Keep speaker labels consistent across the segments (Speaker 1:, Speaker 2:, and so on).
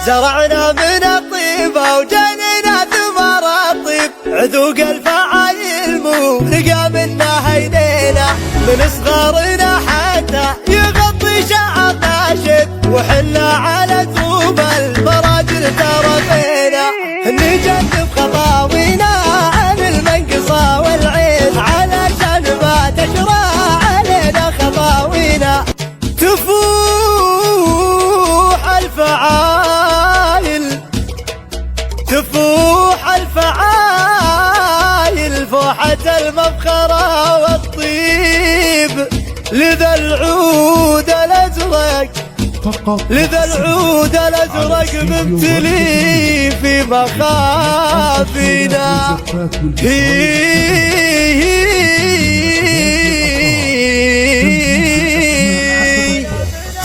Speaker 1: زرعنا من الطيبة وجنينا ثمر الطيب، عذوق الفعايل مو لقى منا هيدينا، من صغارنا حتى يغطي شعرنا شب، وحنا على ثوب المراجل تربينا، نجنب خطاوينا عن المنقصة والعين، علشان ما تجرى علينا خطاوينا. تفوح الفعايل تفوح الفعايل فوحة المبخرة والطيب، لذا العود الأزرق لذا العود الأزرق ممتلي في مخافينا.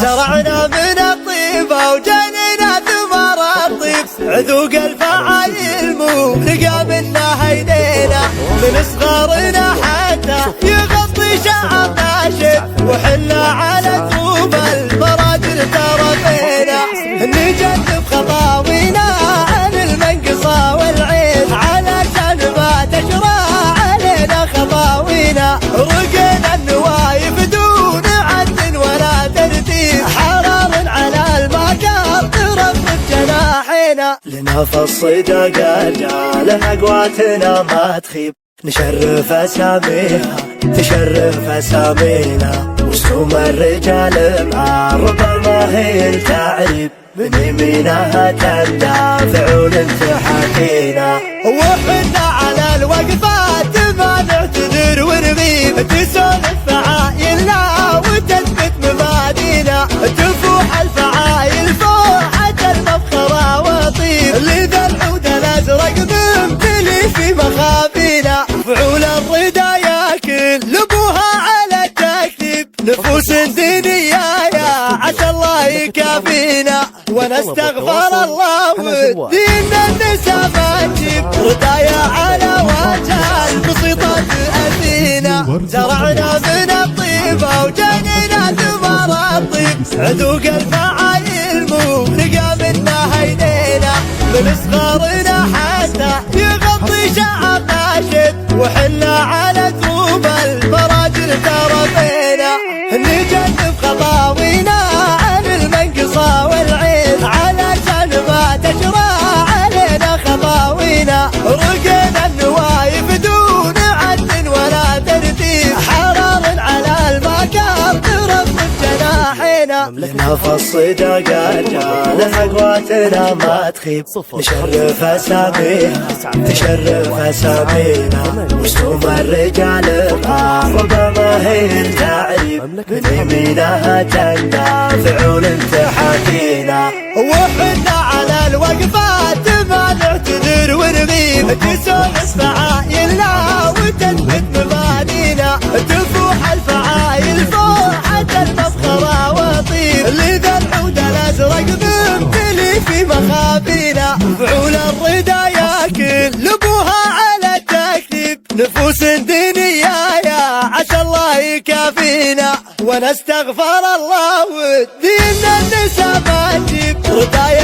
Speaker 1: زرعنا من الطيبة وجنينا ثمر الطيب، عذوق الفعايل مو لقى منا هيدينا، من صغارنا حتى يغطي شعرنا شب، وحنا على ثوب المراجل تربينا، نجنب خطاوينا عن المنقصة والعين، علشان ما تجرى علينا خطاوينا. رقينا النوايف دون عد ولا ترتيب، حرام على المكار ترفرف جناحينا، لنا في الصيدا قال اقواتنا ما تخيب، نشرف اساميها تشرف اسامينا، وسوم الرجال مع ربما هي التعريب، من يمينها تندافعون تحاكينا، وحنا على الوقفات ما نعتذر ونغيب، تسولف فعايلنا وتثبت مبادينا، تفوح الفعايل فوحة المبخرة وطيب، لذا العود الأزرق ممتلي في مخافينا، فعول الرضا ياكل لبوها على التكذيب، نفوس دينية يا عسى الله يكافينا، ونستغفر الله ودين النساء ما تجيب، رضايا على وجه البسيطة تأذينا. زرعنا من الطيبة وجنينا ثمر الطيب، عذوق الفعايل مو لقى منا هيدينا، من صغارنا حتى يغطي شعرنا شب، وحنا على ثوب المراجل تربينا، نجنب خطاوينا عن المنقصة والعين، علشان ما تجرى علينا خطاوينا. رقينا النوايف دون عد ولا ترتيب، حرام على المكار ترفرف جناحينا، لنا في الصيدا قال اقواتنا ما تخيب، نشرف اساميها تشرف اسامينا، وسوم الرجال مع ربما هي التعريب، من يمينها تندافعون تحاكينا، وحنا على الوقفات ما نعتذر ونغيب، تسولف فعايلنا وتثبت مبادينا، تفوح الفعايل فوحة المبخرة وطيب، لذا العود الأزرق ممتلي في مخافينا، فعول الرضا ياكل لبوها على التكذيب، نفوس دينية يا عسى الله يكافينا، ونستغفر الله ودين النساء ما تجيب، رضايا